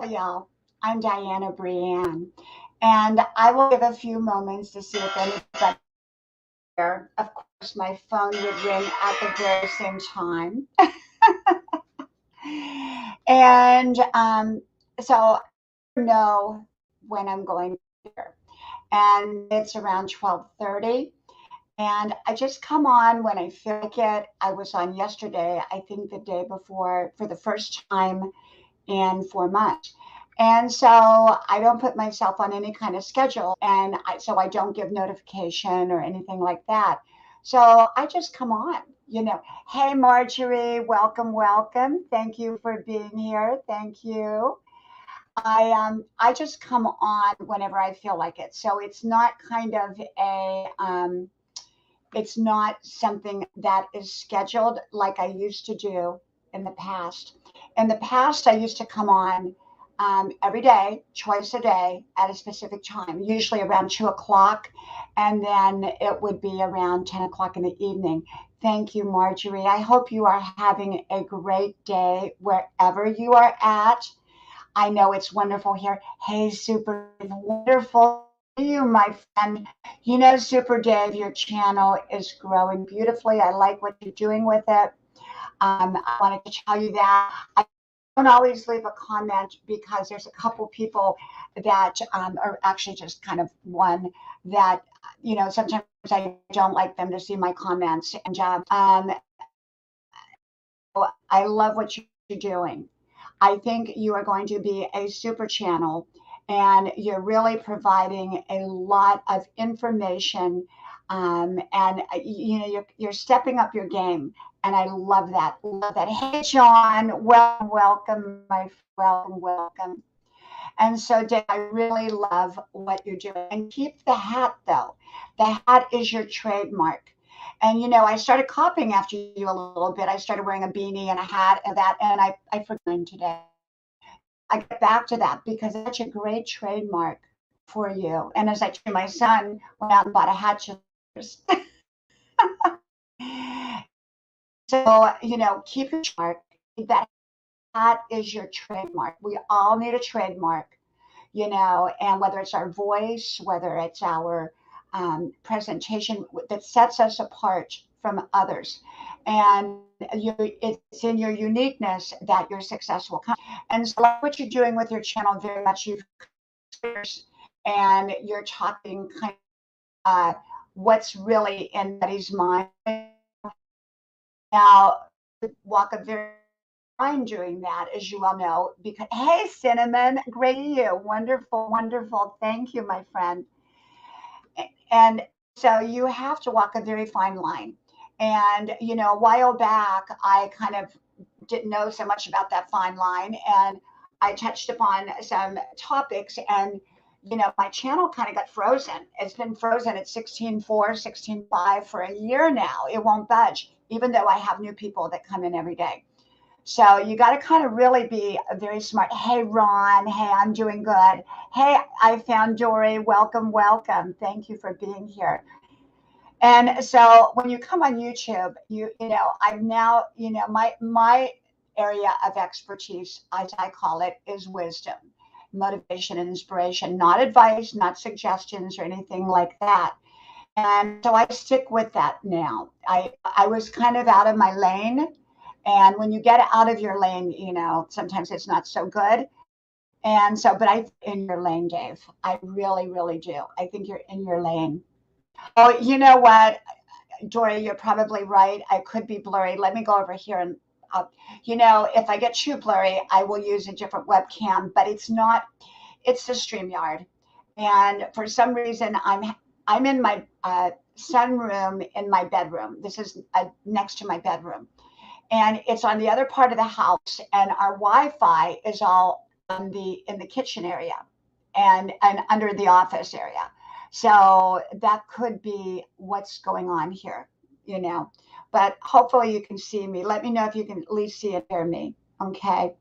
y'all. I'm Diana Brienne, and I will give a few moments to see if anybody here. Of course, my phone would ring at the very same time. And so I know when I'm going here. And it's around 12:30. And I just come on when I feel like it. I was on yesterday, I think the day before, for the first time in 4 months. And so I don't put myself on any kind of schedule, and so I don't give notification or anything like that. So I just come on, you know. Hey, Marjorie, welcome, welcome. Thank you for being here. Thank you. I just come on whenever I feel like it. So it's not kind of it's not something that is scheduled like I used to do in the past. In the past, I used to come on every day, twice a day at a specific time, usually around 2 o'clock, and then it would be around 10 o'clock in the evening. Thank you, Marjorie. I hope you are having a great day wherever you are at. I know it's wonderful here. Hey, Super, wonderful to see you, my friend. You know, Super Dave, your channel is growing beautifully. I like what you're doing with it. I wanted to tell you that. I don't always leave a comment because there's a couple people that are actually just kind of one that, sometimes I don't like them to see my comments. And I love what you're doing. I think you are going to be a super channel, and you're really providing a lot of information. And you're stepping up your game, and I love that. Love that. Hey, John, welcome, welcome, welcome. And so, Dave, I really love what you're doing. And keep the hat, though. The hat is your trademark. And I started copying after you a little bit. I started wearing a beanie and a hat and that, and I forgot today. I get back to that because that's a great trademark for you. And as I told my son, went out and bought a hat. So, keep your trademark. That is your trademark. We all need a trademark, and whether it's our voice, whether it's our presentation that sets us apart from others. And it's in your uniqueness that your success will come. And so, like what you're doing with your channel, very much and you're talking kind of what's really in Betty's mind. Now, walk a very fine doing that, as you all know, because hey, Cinnamon, great to you. Wonderful, wonderful. Thank you, my friend. And so you have to walk a very fine line. And, a while back, I kind of didn't know so much about that fine line. And I touched upon some topics, and, my channel kind of got frozen. It's been frozen at 16.4, 16.5 for a year now. It won't budge, even though I have new people that come in every day. So you got to kind of really be very smart. Hey, Ron. Hey, I'm doing good. Hey, I found Dory. Welcome, welcome. Thank you for being here. And so when you come on YouTube, I'm now, my area of expertise, as I call it, is wisdom, motivation, and inspiration, not advice, not suggestions or anything like that. And so I stick with that now. I was kind of out of my lane. And when you get out of your lane, sometimes it's not so good. And so, but in your lane, Dave. I really, really do. I think you're in your lane. Oh, you know what, Dory, you're probably right. I could be blurry. Let me go over here and, if I get too blurry, I will use a different webcam, but it's the StreamYard. And for some reason, I'm in my sunroom in my bedroom. This is next to my bedroom. And it's on the other part of the house, and our Wi-Fi is all in the kitchen area and under the office area. So that could be what's going on here, But hopefully you can see me. Let me know if you can at least see and hear me. Okay.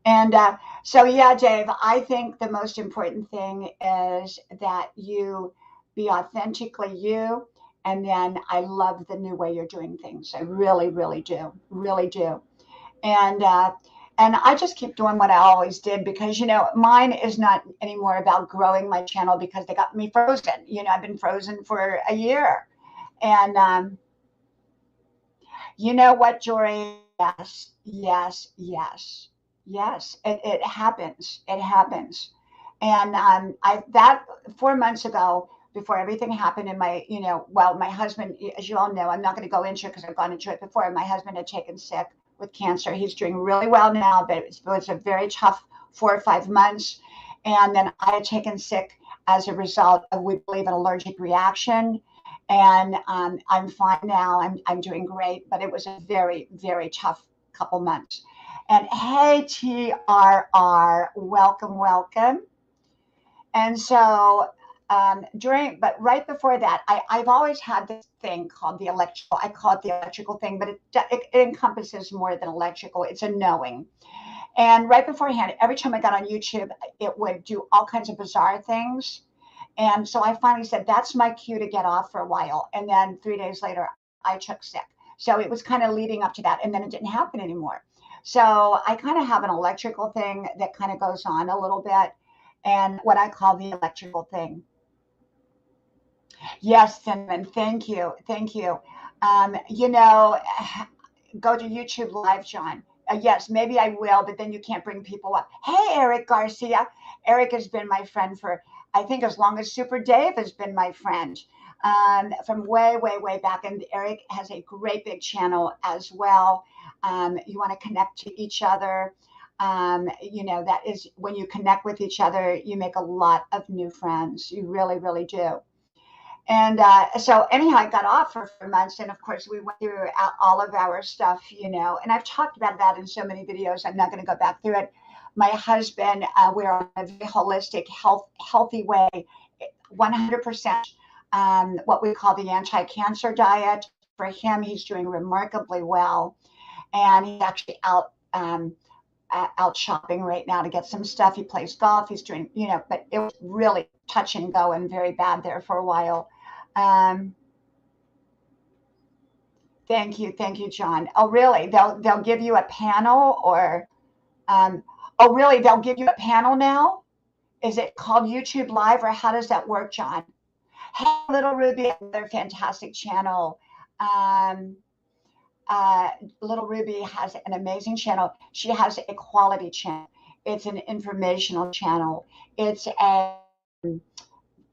And so, yeah, Dave, I think the most important thing is that you be authentically you. And then I love the new way you're doing things. I really, really do. Really do. And And I just keep doing what I always did because, mine is not anymore about growing my channel because they got me frozen. I've been frozen for a year. And you know what, Jory? Yes, yes, yes, yes. It happens. It happens. And I that 4 months ago, before everything happened, in my, well, my husband, as you all know, I'm not going to go into it because I've gone into it before. My husband had taken sick with cancer. He's doing really well now, but it was a very tough 4 or 5 months. And then I had taken sick as a result of, we believe, an allergic reaction. And I'm fine now. I'm doing great, but it was a very, very tough couple months. And hey, TRR, welcome, welcome. And so but right before that, I've always had this thing called the electrical. I call it the electrical thing, but it encompasses more than electrical. It's a knowing. And right beforehand, every time I got on YouTube, it would do all kinds of bizarre things. And so I finally said, that's my cue to get off for a while. And then 3 days later, I took sick. So it was kind of leading up to that. And then it didn't happen anymore. So I kind of have an electrical thing that kind of goes on a little bit, and what I call the electrical thing. Yes, Cinnamon. Thank you. Thank you. Um, you know, Go to YouTube Live, John. Yes, maybe I will, but then you can't bring people up. Hey, Eric Garcia. Eric has been my friend for, I think, as long as Super Dave has been my friend, from way, way, way back. And Eric has a great big channel as well. You want to connect to each other. That is when you connect with each other, you make a lot of new friends. You really, really do. And so anyhow, I got off for 4 months, and of course we went through all of our stuff, and I've talked about that in so many videos. I'm not going to go back through it. My husband, we're on a very holistic, healthy way, 100%. What we call the anti-cancer diet. For him, he's doing remarkably well, and he's actually out shopping right now to get some stuff. He plays golf. He's doing, but it was really touch and go and very bad there for a while. Um, thank you, John. Oh, really? They'll give you a panel, or um, oh, really? They'll give you a panel now? Is it called YouTube Live, or how does that work, John? Hey, Little Ruby, another fantastic channel. Um, uh, Little Ruby has an amazing channel. She has a quality channel. It's an informational channel. It's a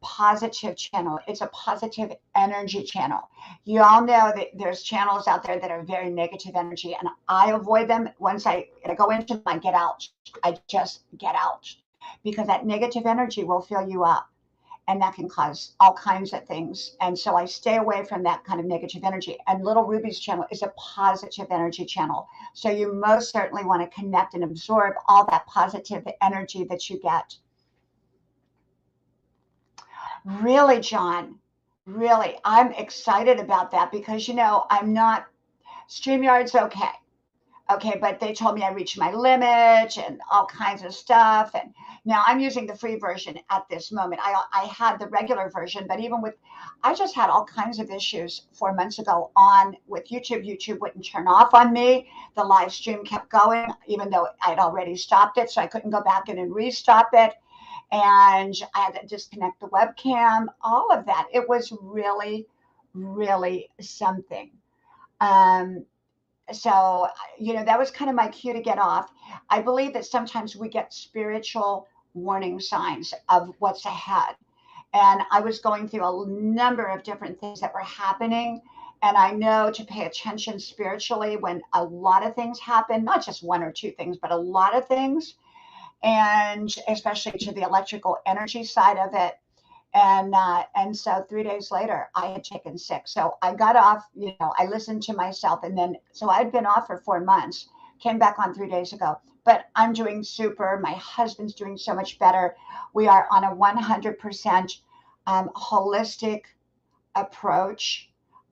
positive channel. It's a positive energy channel. You all know that there's channels out there that are very negative energy, and I avoid them. Once I go into them, I get out. I just get out, because that negative energy will fill you up, and that can cause all kinds of things. And so I stay away from that kind of negative energy. And Little Ruby's channel is a positive energy channel. So you most certainly want to connect and absorb all that positive energy that you get. Really, John, really, I'm excited about that because, I'm not, StreamYard's okay. Okay, but they told me I reached my limit and all kinds of stuff. And now I'm using the free version at this moment. I had the regular version, but I just had all kinds of issues 4 months ago on with YouTube. YouTube wouldn't turn off on me. The live stream kept going, even though I'd already stopped it. So I couldn't go back in and restop it. And I had to disconnect the webcam, all of that. It was really, really something. Um, so that was kind of my cue to get off. I believe that sometimes we get spiritual warning signs of what's ahead, and I was going through a number of different things that were happening, and I know to pay attention spiritually when a lot of things happen, not just one or two things, but a lot of things, and especially to the electrical energy side of it. And so 3 days later, I had taken sick. So I got off. I listened to myself, and then so I'd been off for 4 months. Came back on 3 days ago, but I'm doing super. My husband's doing so much better. We are on a 100% holistic approach.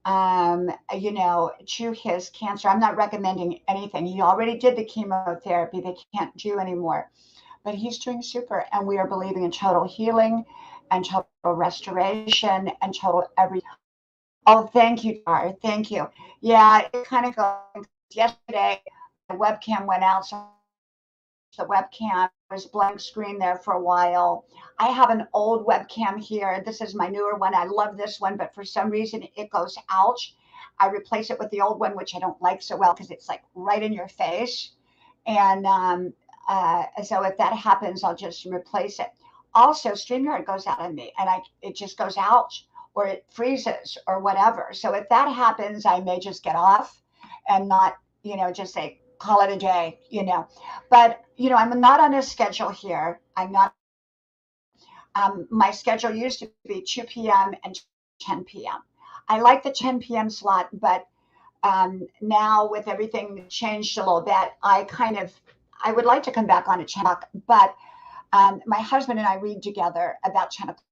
To his cancer. I'm not recommending anything. He already did the chemotherapy. They can't do anymore, but he's doing super, and we are believing in total healing and total restoration and total every. Oh, thank you, Dar. Thank you. Yeah, it kind of goes. Yesterday, the webcam went out, so the webcam. There's blank screen there for a while. I have an old webcam here. This is my newer one. I love this one, but for some reason it goes out. I replace it with the old one, which I don't like so well because it's like right in your face. And so if that happens, I'll just replace it. Also, StreamYard goes out on me, and it just goes out, or it freezes, or whatever. So if that happens, I may just get off and not, just say call it a day, But I'm not on a schedule here. I'm not. My schedule used to be 2 p.m. and 10 p.m. I like the 10 p.m. slot, but now with everything changed a little bit, I would like to come back on at 10 o'clock, but my husband and I read together about 10 o'clock.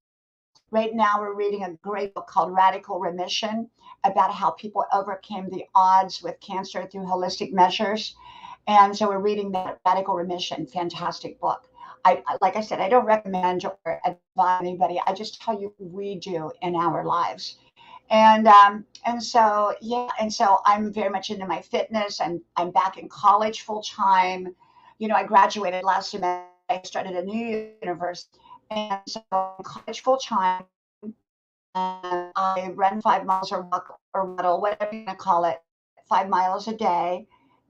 Right now, we're reading a great book called Radical Remission about how people overcame the odds with cancer through holistic measures. And so we're reading that Radical Remission, fantastic book. Like I said, I don't recommend or advise anybody. I just tell you what we do in our lives. And so yeah, and so I'm very much into my fitness. I'm back in college full time. I graduated last semester. I started a new university, and so I'm college full time. I run 5 miles or walk or waddle, whatever you want to call it, 5 miles a day.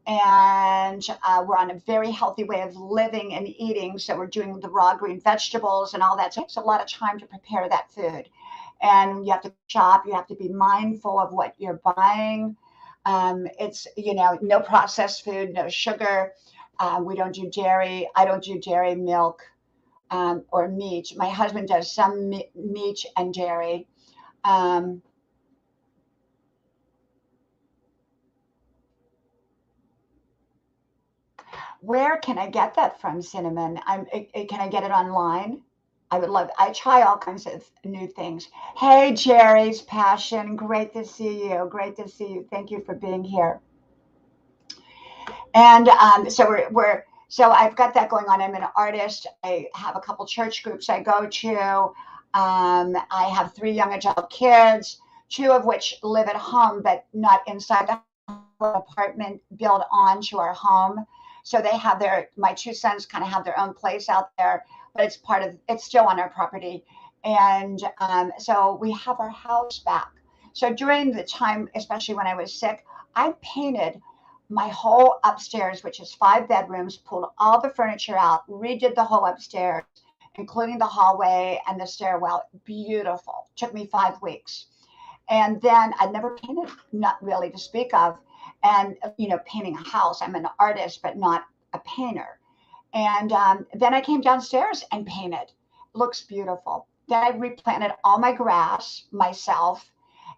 And we're on a very healthy way of living and eating. So we're doing the raw green vegetables and all that. So it takes a lot of time to prepare that food. And you have to shop, you have to be mindful of what you're buying. It's, no processed food, no sugar. We don't do dairy. I don't do dairy, milk, or meat. My husband does some meat and dairy. Where can I get that from, Cinnamon? Can I get it online? I try all kinds of new things. Hey, Jerry's Passion. Great to see you. Great to see you. Thank you for being here. And so I've got that going on. I'm an artist. I have a couple church groups I go to. I have 3 young adult kids, 2 of which live at home, but not inside the apartment built onto our home. So my 2 sons kind of have their own place out there, but it's still on our property. And so we have our house back. So during the time, especially when I was sick, I painted my whole upstairs, which is 5 bedrooms, pulled all the furniture out, redid the whole upstairs, including the hallway and the stairwell. Beautiful. Took me 5 weeks. And then I'd never painted, not really to speak of. And, painting a house. I'm an artist, but not a painter. And then I came downstairs and painted. Looks beautiful. Then I replanted all my grass myself.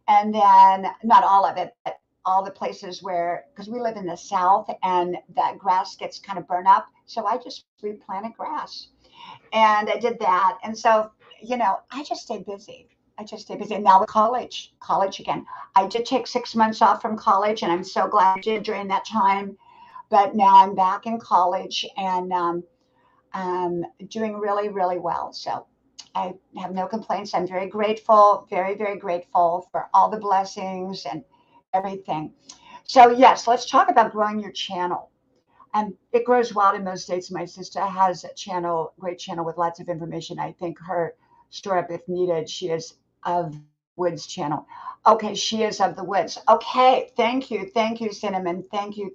And then not all of it, but all the places because we live in the South and that grass gets kind of burned up. So I just replanted grass and I did that. And so, I just stayed busy. And now with college again. I did take 6 months off from college, and I'm so glad I did during that time. But now I'm back in college and doing really, really well. So I have no complaints. I'm very grateful, very, very grateful for all the blessings and everything. So yes, let's talk about growing your channel. It grows wild in most states. My sister has a great channel with lots of information. I think her store up if needed. She is of Woods channel. Okay, she is of the Woods. Okay, thank you, Cinnamon. Thank you.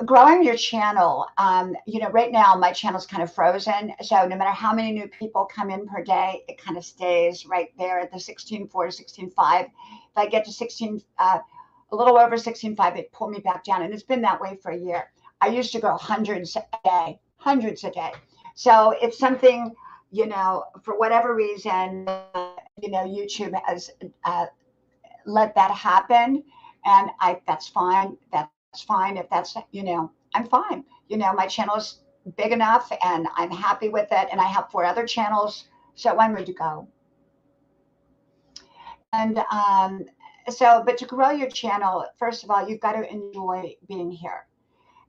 Growing your channel. Right now my channel's kind of frozen. So no matter how many new people come in per day, it kind of stays right there at the 16.4, 16.5. If I get to 16, a little over 16.5, they pull me back down, and it's been that way for a year. I used to go hundreds a day. So it's something, for whatever reason, YouTube has let that happen, and that's fine. That's fine if that's, I'm fine. My channel is big enough, and I'm happy with it, and I have 4 other channels, so I'm ready to go. And but to grow your channel, first of all, you've got to enjoy being here.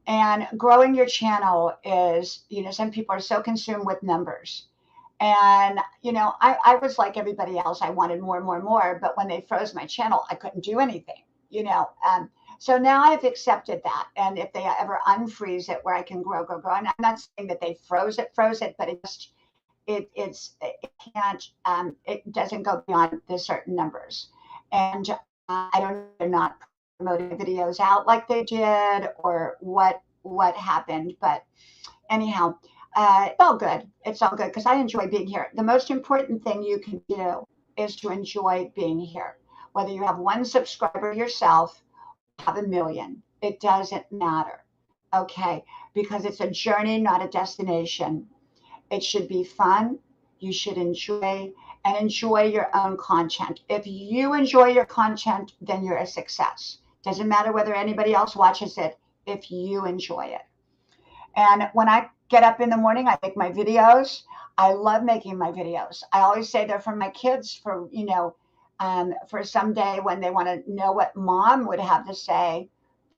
And growing your channel is, some people are so consumed with numbers. And, I was like everybody else. I wanted more and more and more. But when they froze my channel, I couldn't do anything, So now I've accepted that. And if they ever unfreeze it where I can grow, and I'm not saying that they froze it, but it can't, it doesn't go beyond the certain numbers. And I don't know if they're not promoting videos out like they did or what happened, but anyhow, it's all good. It's all good because I enjoy being here. The most important thing you can do is to enjoy being here. Whether you have one subscriber yourself, have a million, it doesn't matter. Okay, because it's a journey, not a destination. It should be fun. You should enjoy your own content. If you enjoy your content, then you're a success. Doesn't matter whether anybody else watches it if you enjoy it. And when I get up in the morning, I make my videos. I love making my videos. I always say they're for my kids for someday when they want to know what mom would have to say,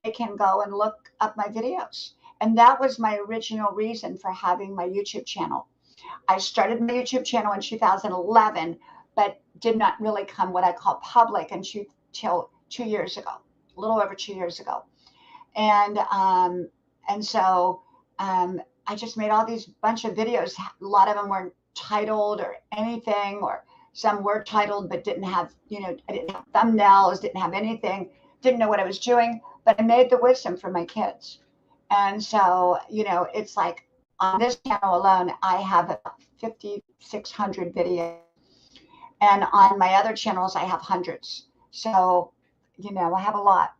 they can go and look up my videos. And that was my original reason for having my YouTube channel. I started my YouTube channel in 2011, but did not really come what I call public until 2 years ago, a little over 2 years ago. And so I just made all these bunch of videos. A lot of them weren't titled or anything, or some were titled but didn't have, I didn't have thumbnails, didn't have anything, didn't know what I was doing, but I made the wisdom for my kids. And so, it's like on this channel alone, I have about 5,600 videos. And on my other channels, I have hundreds. So, I have a lot.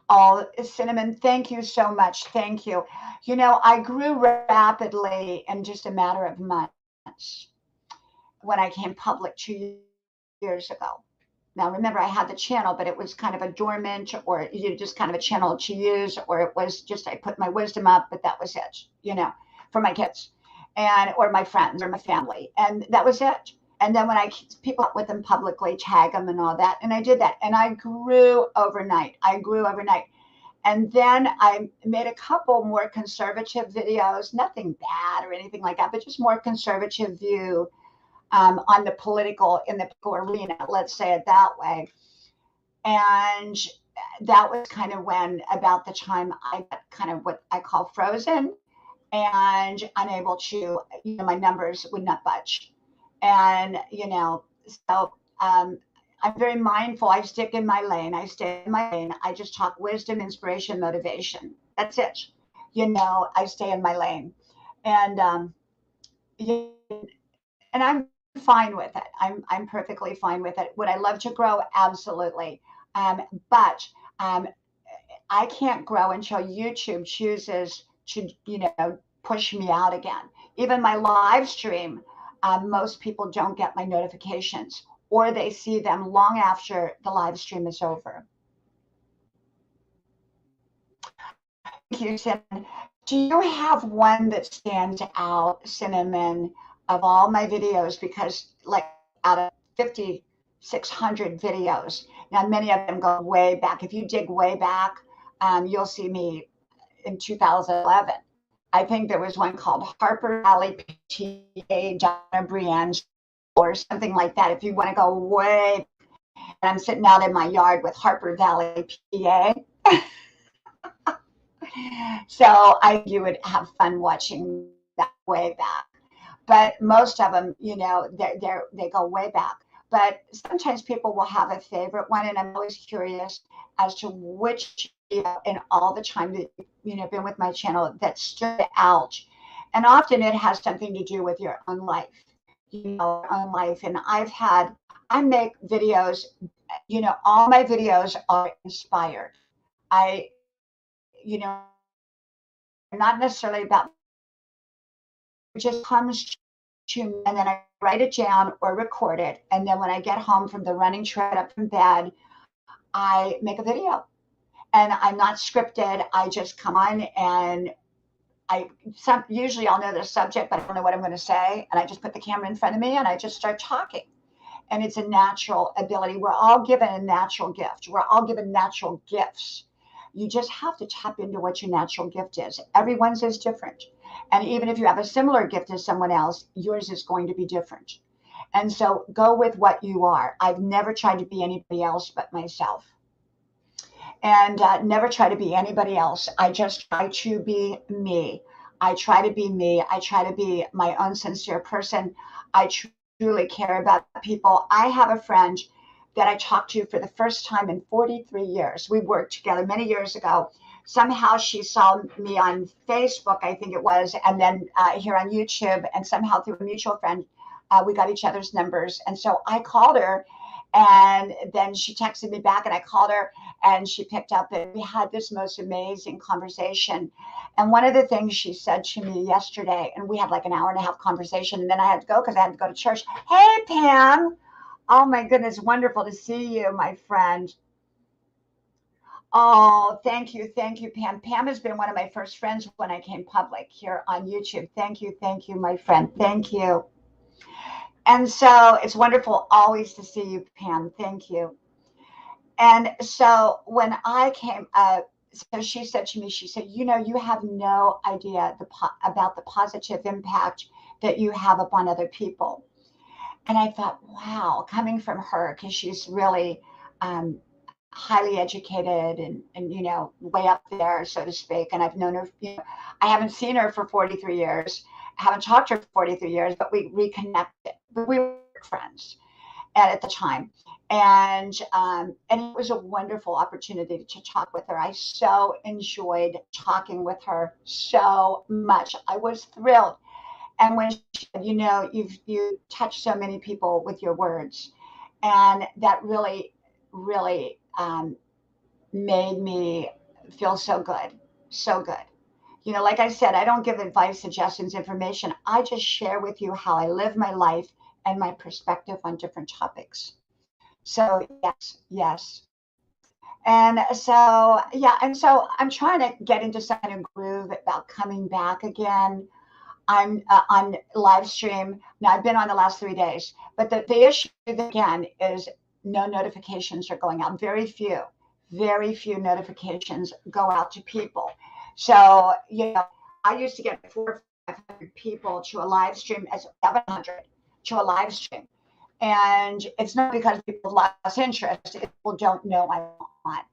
Oh, Cinnamon, thank you so much. Thank you. I grew rapidly in just a matter of months when I came public 2 years ago. Now, remember, I had the channel, but it was kind of a dormant, or just kind of a channel to use, or it was just I put my wisdom up, but that was it, for my kids or my friends or my family. And that was it. And then when people up with them publicly, tag them and all that. And I did that. And I grew overnight. And then I made a couple more conservative videos, nothing bad or anything like that, but just more conservative view in the political arena, let's say it that way. And that was kind of about the time I got kind of what I call frozen and unable to, my numbers would not budge. And, so I'm very mindful. I stick in my lane. I stay in my lane. I just talk wisdom, inspiration, motivation. That's it. I stay in my lane. And, and I'm fine with it. I'm perfectly fine with it. Would I love to grow? Absolutely. But I can't grow until YouTube chooses to, push me out again. Even my live stream, most people don't get my notifications, or they see them long after the live stream is over. Thank you, Cinnamon. Do you have one that stands out, Cinnamon, of all my videos? Because out of 5,600 videos, now many of them go way back. If you dig way back, you'll see me in 2011. I think there was one called Harper Valley PTA, Donna Brienne, or something like that. If you want to go way, and I'm sitting out in my yard with Harper Valley PA. So you would have fun watching that way back. But most of them, they go way back. But sometimes people will have a favorite one, and I'm always curious as to which in all the time that been with my channel that stood out. And often it has something to do with your own life, own life. And I make videos, all my videos are inspired. Not necessarily about, it just comes to me, and then I write it down or record it. And then when I get home from the running track up from bed, I make a video. And I'm not scripted. I just come on and usually I'll know the subject, but I don't know what I'm going to say. And I just put the camera in front of me and I just start talking. And it's a natural ability. We're all given a natural gift. We're all given natural gifts. You just have to tap into what your natural gift is. Everyone's is different. And even if you have a similar gift as someone else, yours is going to be different. And so go with what you are. I've never tried to be anybody else but myself, and never try to be anybody else. I just try to be me. I try to be me. I try to be my own sincere person. I truly care about people. I have a friend that I talked to for the first time in 43 years. We worked together many years ago. Somehow she saw me on Facebook, I think it was, and then here on YouTube, and somehow through a mutual friend, we got each other's numbers. And so I called her, and then she texted me back, and I called her, and she picked up, and we had this most amazing conversation. And one of the things she said to me yesterday, and we had like an hour and a half conversation, and then I had to go because I had to go to church. Hey, Pam. Oh my goodness, wonderful to see you, my friend. Oh, thank you, Pam. Pam has been one of my first friends when I came public here on YouTube. Thank you, my friend. Thank you. And so it's wonderful always to see you, Pam. Thank you. And so when I came so she said to me, she said, you have no idea about the positive impact that you have upon other people. And I thought, wow, coming from her, because she's really um, highly educated and way up there, so to speak. And I've known her, I haven't seen her for 43 years. I haven't talked to her for 43 years, but we reconnected. But we were friends at the time. And it was a wonderful opportunity to talk with her. I so enjoyed talking with her so much. I was thrilled. And when she said, you touched so many people with your words, and that really, really made me feel so good, so good. Like I said, I don't give advice, suggestions, information. I just share with you how I live my life and my perspective on different topics. So yes, yes. And so yeah, and so I'm trying to get into some kind of groove about coming back again. I'm on live stream. Now I've been on the last 3 days, but the issue again is no notifications are going out. Very few notifications go out to people. So, I used to get 400 or 500 people to a live stream as 700 to a live stream. And it's not because people have lost interest, people don't know I'm on.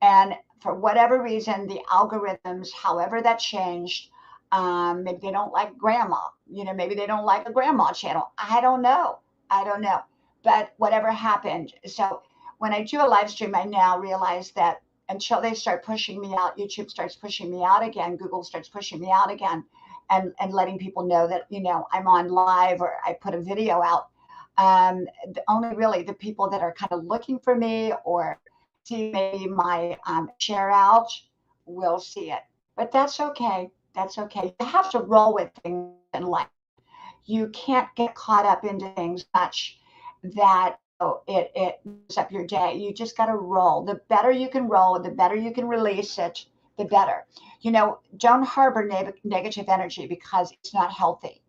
And for whatever reason, the algorithms, however that changed, maybe they don't like grandma, maybe they don't like a grandma channel. I don't know. I don't know. But whatever happened. So when I do a live stream, I now realize that until they start pushing me out, YouTube starts pushing me out again, Google starts pushing me out again, and letting people know that, I'm on live or I put a video out. Only really the people that are kind of looking for me or see maybe my share out will see it. But that's okay. That's okay. You have to roll with things in life. You can't get caught up into things much that it messes up your day. You just got to roll. The better you can roll, the better you can release it, the better. Don't harbor negative energy because it's not healthy.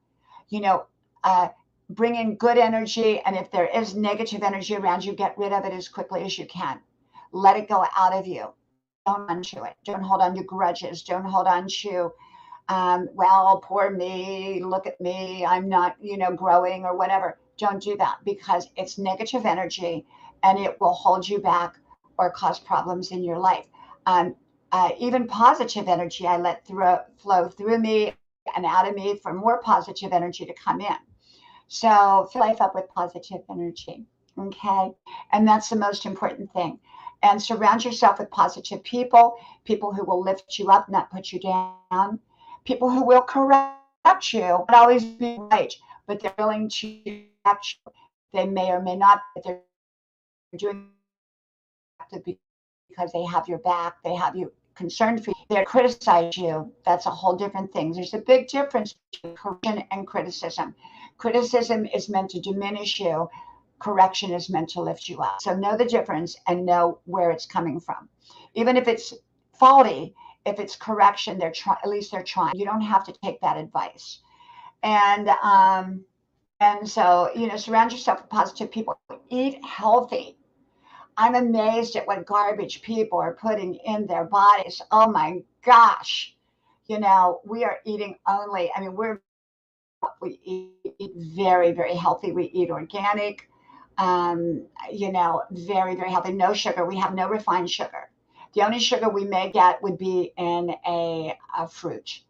You know, uh, bring in good energy, and if there is negative energy around you, get rid of it as quickly as you can. Let it go out of you. Don't hold on to it. Don't hold on to grudges. Don't hold on to, well, poor me, look at me, I'm not, growing or whatever. Don't do that because it's negative energy and it will hold you back or cause problems in your life. Um, Even positive energy, I let flow through me and out of me for more positive energy to come in. So fill life up with positive energy. Okay. And that's the most important thing. And surround yourself with positive people who will lift you up, not put you down, people who will correct you, not always be right, but they're willing to correct you. They may or may not, but they're doing it because they have your back, they have you concerned for you, they criticize you. That's a whole different thing. There's a big difference between correction and criticism. Criticism is meant to diminish you. Correction is meant to lift you up. So know the difference and know where it's coming from. Even if it's faulty, if it's correction, at least they're trying. You don't have to take that advice. And so, surround yourself with positive people. Eat healthy. I'm amazed at what garbage people are putting in their bodies. Oh my gosh. We are eating only, I mean, we're We eat very, very healthy. We eat organic, very, very healthy. No sugar. We have no refined sugar. The only sugar we may get would be in a fruit.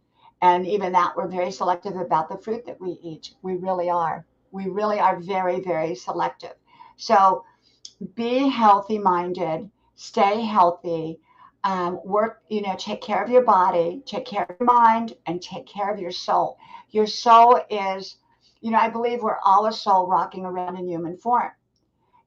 And even that, we're very selective about the fruit that we eat. We really are. We really are very, very selective. So be healthy minded, stay healthy, work, take care of your body, take care of your mind, and take care of your soul. Your soul is, I believe we're all a soul rocking around in human form.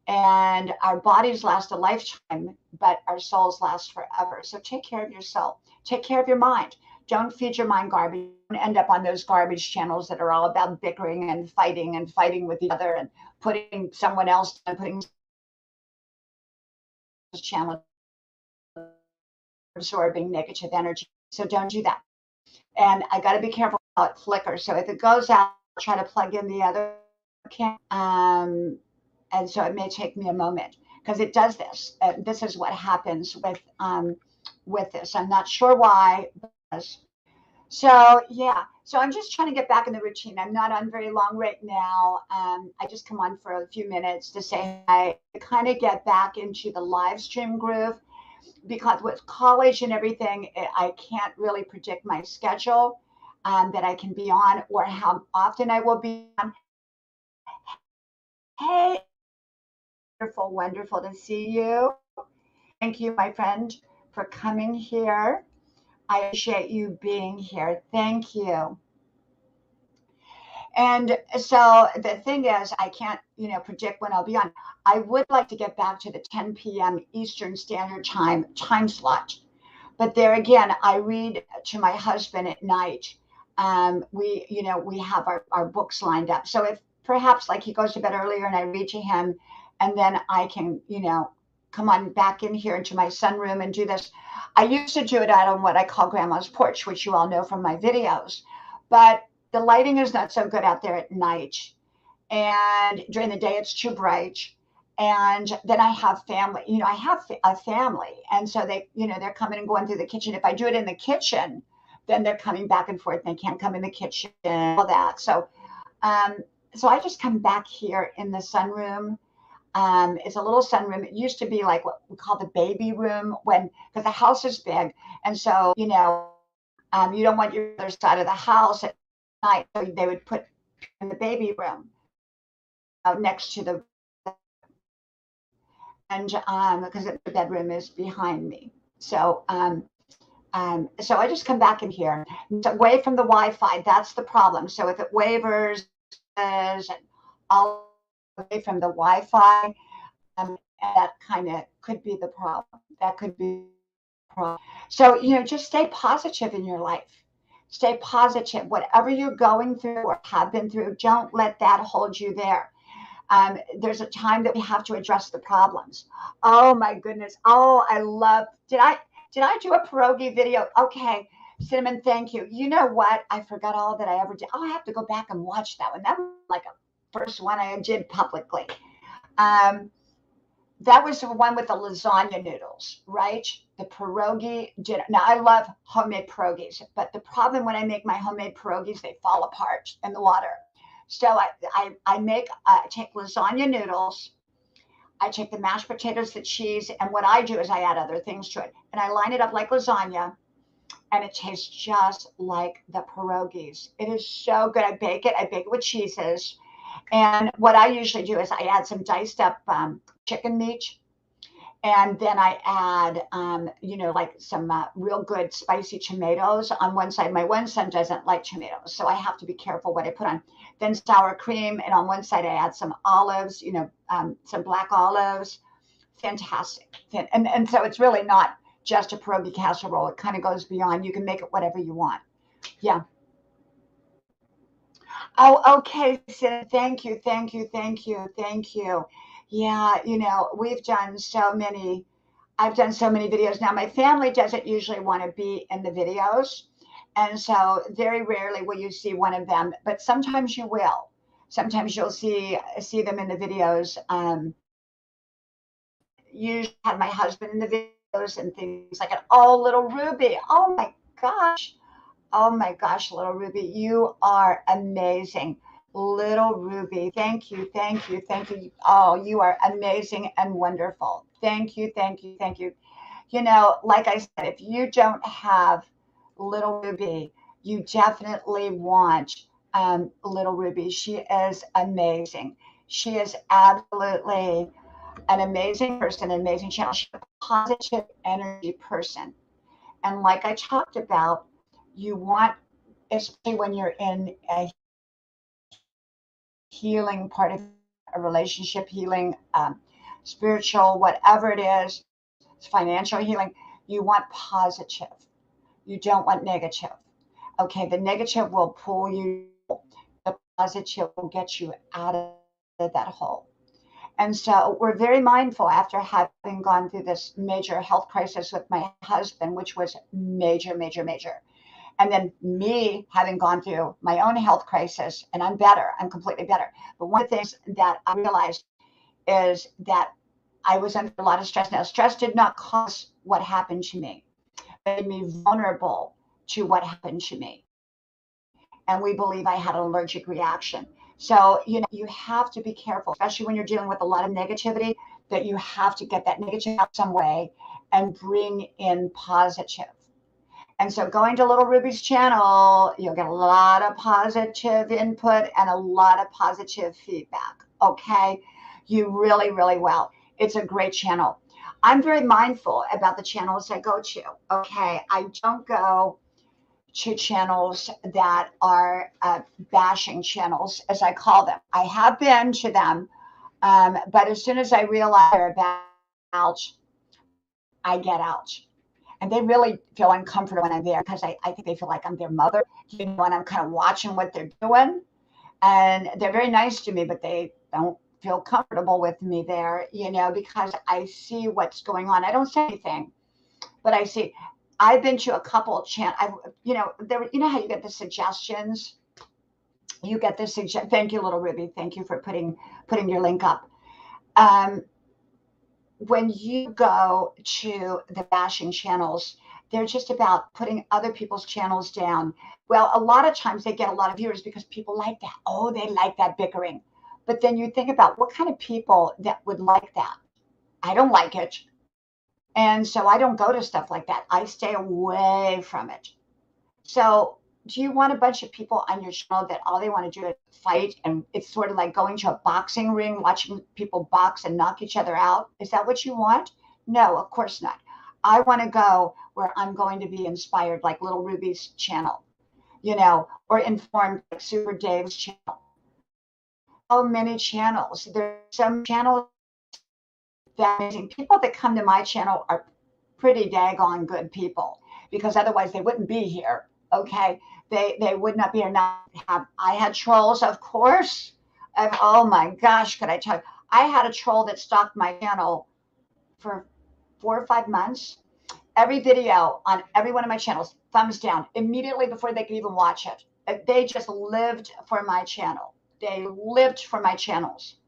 And our bodies last a lifetime, but our souls last forever. So take care of your soul, take care of your mind. Don't feed your mind garbage. Don't end up on those garbage channels that are all about bickering and fighting with each other and putting someone else and putting channel absorbing negative energy. So don't do that. And I got to be careful how it flickers. So if it goes out, I'll try to plug in the other camera. And so it may take me a moment because it does this. This is what happens with this. I'm not sure why. So yeah, so I'm just trying to get back in the routine. I'm not on very long right now. I just come on for a few minutes to say hi, kind of get back into the live stream groove because with college and everything, I can't really predict my schedule that I can be on or how often I will be on. Hey, wonderful, wonderful to see you. Thank you, my friend, for coming here. I appreciate you being here. Thank you. And so the thing is, I can't, predict when I'll be on. I would like to get back to the 10 p.m. Eastern Standard time slot. But there again, I read to my husband at night. We have our books lined up. So if perhaps like he goes to bed earlier and I read to him, and then I can, come on back in here into my sunroom and do this. I used to do it out on what I call grandma's porch, which you all know from my videos. But the lighting is not so good out there at night. And during the day, it's too bright. And then I have family, I have a family. And so they're coming and going through the kitchen. If I do it in the kitchen, then they're coming back and forth. They can't come in the kitchen, all that. Um, so I just come back here in the sunroom. It's a little sunroom. It used to be like what we call the baby room because the house is big. And so, you don't want your other side of the house at night. So they would put in the baby room next to the and because the bedroom is behind me. So I just come back in here. It's away from the Wi-Fi. That's the problem. So if it wavers and all away from the Wi-Fi, that kind of could be the problem. That could be the problem. So just stay positive in your life. Stay positive. Whatever you're going through or have been through, don't let that hold you there. There's a time that we have to address the problems. Oh my goodness. Oh, I love. Did I do a pierogi video? Okay, Cinnamon, thank you. You know what? I forgot all that I ever did. Oh, I have to go back and watch that one. That was like a first one I did publicly. Um, that was the one with the lasagna noodles, right? The pierogi dinner. Now I love homemade pierogies, but the problem when I make my homemade pierogies, they fall apart in the water. So I take lasagna noodles, I take the mashed potatoes, the cheese, and what I do is I add other things to it. And I line it up like lasagna, and it tastes just like the pierogies. It is so good. I bake it with cheeses. And what I usually do is I add some diced up chicken meat. And then I add, like some real good spicy tomatoes on one side. My one son doesn't like tomatoes, so I have to be careful what I put on. Then sour cream, and on one side I add some olives, some black olives. Fantastic. And so it's really not just a pierogi casserole. It kind of goes beyond. You can make it whatever you want. Yeah. Oh, okay. Sid, thank you, thank you, thank you, thank you. Yeah, we've done so many. I've done so many videos now. My family doesn't usually want to be in the videos. And so very rarely will you see one of them, but sometimes you will. Sometimes you'll see them in the videos. Usually have my husband in the videos and things like that. Oh, little Ruby. Oh my gosh. Oh my gosh, little Ruby, you are amazing. Little Ruby, thank you, thank you, thank you. Oh, you are amazing and wonderful. Thank you, thank you, thank you. Like I said, if you don't have little Ruby, you definitely want little Ruby. She is amazing. She is absolutely an amazing person, an amazing channel. She's a positive energy person. And like I talked about, you want, especially when you're in a healing part of a relationship healing, spiritual, whatever it is, financial healing, you want positive. You don't want negative. Okay, the negative will pull you, the positive will get you out of that hole. And so we're very mindful after having gone through this major health crisis with my husband, which was major, major, major. And then me having gone through my own health crisis, and I'm better, I'm completely better. But one of the things that I realized is that I was under a lot of stress. Now, stress did not cause what happened to me, it made me vulnerable to what happened to me. And we believe I had an allergic reaction. So, you have to be careful, especially when you're dealing with a lot of negativity, that you have to get that negative out some way and bring in positive. And so going to Little Ruby's channel, you'll get a lot of positive input and a lot of positive feedback. Okay. You really, really will. It's a great channel. I'm very mindful about the channels I go to. Okay. I don't go to channels that are bashing channels, as I call them. I have been to them, but as soon as I realize they're about, I get out. And they really feel uncomfortable when I'm there because I think they feel like I'm their mother, and I'm kind of watching what they're doing. And they're very nice to me, but they don't feel comfortable with me there, because I see what's going on. I don't say anything, but I see. I've been to a couple of how you get the suggestions. You get the suggestion. Thank you, little Ruby. Thank you for putting your link up. When you go to the bashing channels, they're just about putting other people's channels down. Well, a lot of times they get a lot of viewers because people like that. Oh, they like that bickering. But then you think about what kind of people that would like that. I don't like it. And so I don't go to stuff like that. I stay away from it. So do you want a bunch of people on your channel that all they want to do is fight, and it's sort of like going to a boxing ring, watching people box and knock each other out? Is that what you want? No, of course not. I want to go where I'm going to be inspired, like Little Ruby's channel, or informed, like Super Dave's channel. So many channels. There's some channels that amazing. People that come to my channel are pretty daggone good people, because otherwise they wouldn't be here. Okay, they would not be here. Now I had trolls, of course. Oh my gosh, could I tell you? I had a troll that stalked my channel for 4 or 5 months. Every video on every one of my channels, thumbs down immediately before they could even watch it. They just lived for my channel. They lived for my channels.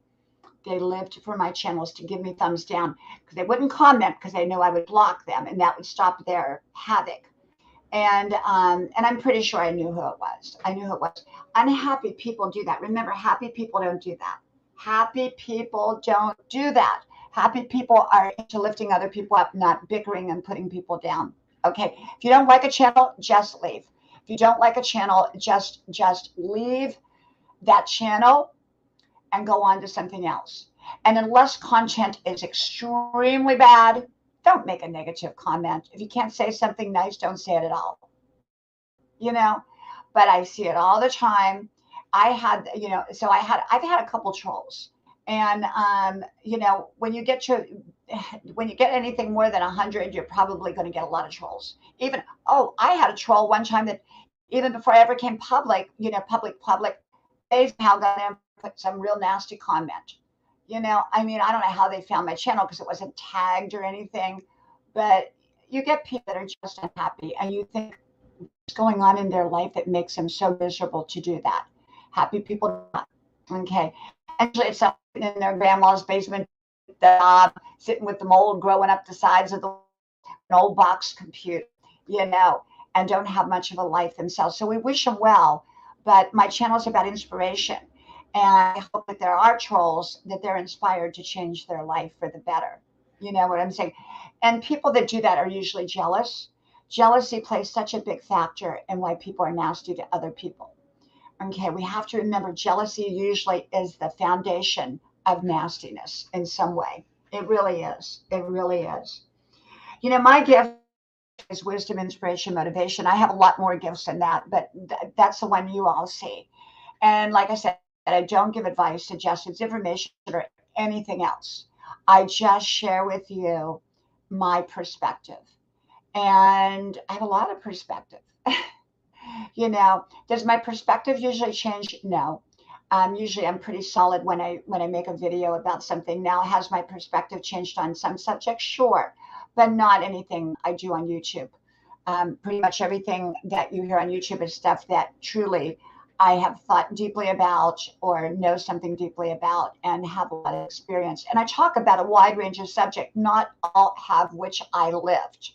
They lived for my channels to give me thumbs down, because they wouldn't comment because they knew I would block them, and that would stop their havoc. And I'm pretty sure I knew who it was. I knew who it was. Unhappy people do that. Remember, happy people don't do that. Happy people don't do that. Happy people are into lifting other people up, not bickering and putting people down. Okay. If you don't like a channel, just leave. If you don't like a channel, just leave that channel and go on to something else. And unless content is extremely bad, don't make a negative comment. If you can't say something nice, don't say it at all. But I see it all the time. I've had a couple trolls. And when you get anything more than 100, you're probably going to get a lot of trolls. I had a troll one time that, even before I ever came public, public, they somehow got in, put some real nasty comment. I don't know how they found my channel, because it wasn't tagged or anything, but you get people that are just unhappy, and you think what's going on in their life that makes them so miserable to do that. Happy people, okay. Actually, it's something in their grandma's basement, sitting with the mold growing up the sides of an old box computer, and don't have much of a life themselves. So we wish them well, but my channel is about inspiration. And I hope that there are trolls that they're inspired to change their life for the better. You know what I'm saying? And people that do that are usually jealous. Jealousy plays such a big factor in why people are nasty to other people. Okay, we have to remember jealousy usually is the foundation of nastiness in some way. It really is. It really is. You know, my gift is wisdom, inspiration, motivation. I have a lot more gifts than that, but that's the one you all see. And like I said, I don't give advice, suggestions, information, or anything else. I just share with you my perspective. And I have a lot of perspective. You know, does my perspective usually change? No. Usually I'm pretty solid when I make a video about something. Now, has my perspective changed on some subjects? Sure, but not anything I do on YouTube. Pretty much everything that you hear on YouTube is stuff that truly I have thought deeply about or know something deeply about and have a lot of experience. And I talk about a wide range of subjects, not all have which I lived.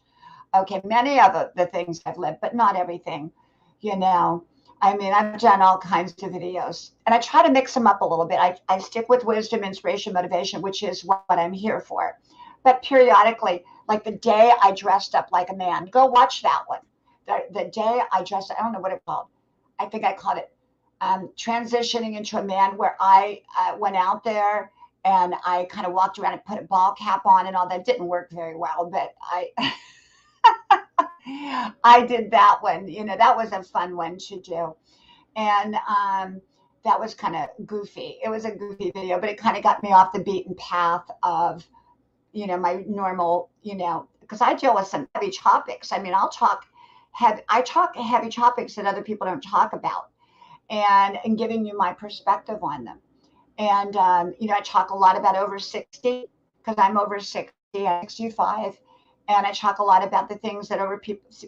Okay, many of the things I've lived, but not everything, you know. I mean, I've done all kinds of videos and I try to mix them up a little bit. I stick with wisdom, inspiration, motivation, which is what I'm here for. But periodically, like the day I dressed up like a man, go watch that one. The day I dressed, I don't know what it called. I think I called it transitioning into a man, where I went out there and I kind of walked around and put a ball cap on and all that. Didn't work very well, but I did that one. You know, that was a fun one to do. And that was kind of goofy. It was a goofy video, but it kind of got me off the beaten path of, you know, my normal, you know, because I deal with some heavy topics. I mean, I talk heavy topics that other people don't talk about, and giving you my perspective on them. And, you know, I talk a lot about over 60 because I'm over 60, I'm 65. And I talk a lot about the things that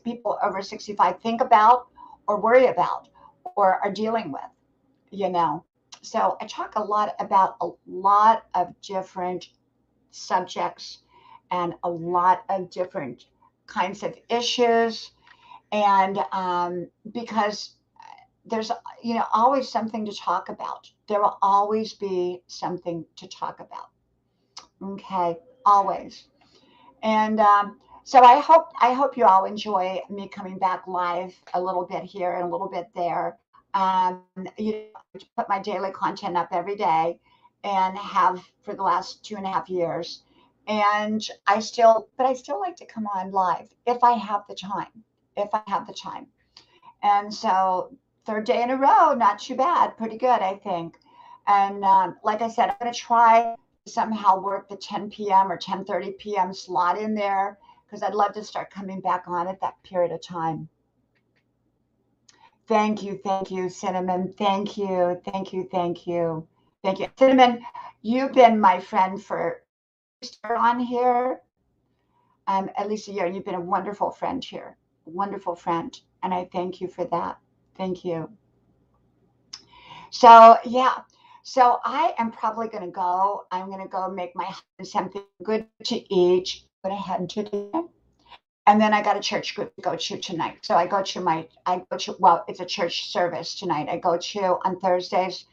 people over 65 think about or worry about or are dealing with, you know. So I talk a lot about a lot of different subjects and a lot of different kinds of issues. And because there's, you know, always something to talk about. There will always be something to talk about. Okay, always. And so I hope you all enjoy me coming back live a little bit here and a little bit there. You know, I put my daily content up every day and have for the last 2.5 years. And I still like to come on live if I have the time, if I have the time. And so third day in a row, not too bad, pretty good, I think. And like I said, I'm going to try to somehow work the 10 p.m. or 10:30 p.m. slot in there because I'd love to start coming back on at that period of time. Thank you, Cinnamon. Thank you, thank you, thank you, thank you, Cinnamon. You've been my friend for on here at least a year. You've been a wonderful friend here, wonderful friend, and I thank you for that. Thank you. So yeah, so I am probably going to go. I'm going to go make my husband something good to eat. Go ahead today. And then I got a church group to go to tonight. So I go to, well, it's a church service tonight. I go to on Thursdays.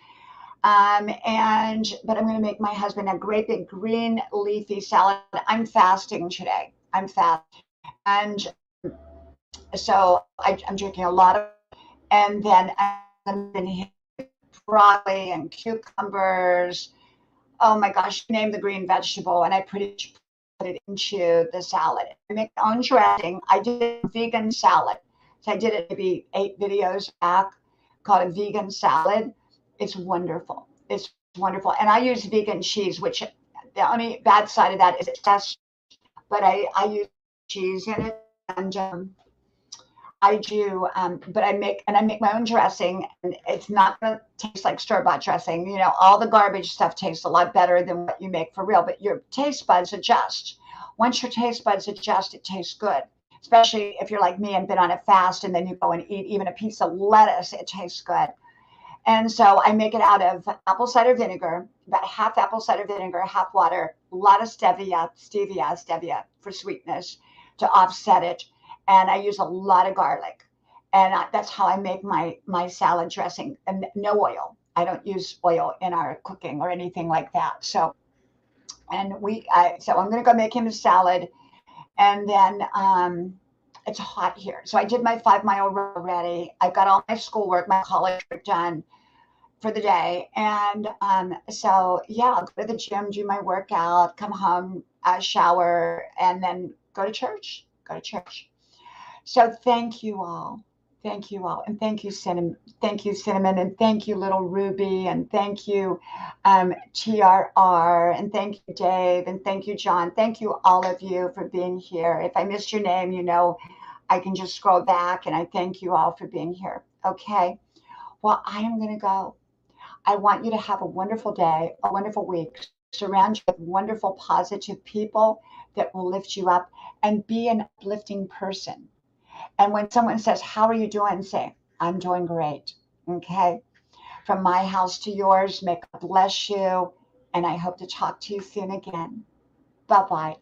But I'm going to make my husband a great big green leafy salad. I'm fasting today. I'm fast. And so I'm drinking a lot of, and then I'm going to broccoli and cucumbers. Oh my gosh, name the green vegetable, and I pretty much put it into the salad. I make my own dressing. I did a vegan salad. So I did it maybe 8 videos back called a vegan salad. It's wonderful. It's wonderful. And I use vegan cheese, which the only bad side of that is it's less, but I use cheese in it. And I do, but I make my own dressing, and it's not going to taste like store-bought dressing. You know, all the garbage stuff tastes a lot better than what you make for real, but your taste buds adjust. Once your taste buds adjust, it tastes good, especially if you're like me and been on a fast and then you go and eat even a piece of lettuce, it tastes good. And so I make it out of apple cider vinegar, about half apple cider vinegar, half water, a lot of stevia for sweetness to offset it. and I use a lot of garlic. And that's how I make my salad dressing, and no oil. I don't use oil in our cooking or anything like that. So, so I'm going to go make him a salad, and then it's hot here. So I did my 5 mile run already. I got all my schoolwork, my college work done for the day. And so, yeah, I'll go to the gym, do my workout, come home, shower, and then go to church. Go to church. So thank you all. Thank you all. And thank you, Cinnamon. Thank you, Cinnamon. And thank you, Little Ruby. And thank you, TRR. And thank you, Dave. And thank you, John. Thank you, all of you, for being here. If I missed your name, I can just scroll back, and I thank you all for being here. Okay. Well, I am going to go. I want you to have a wonderful day, a wonderful week. Surround you with wonderful, positive people that will lift you up, and be an uplifting person. And when someone says, "How are you doing?" say, "I'm doing great." Okay. From my house to yours, may God bless you. And I hope to talk to you soon again. Bye bye.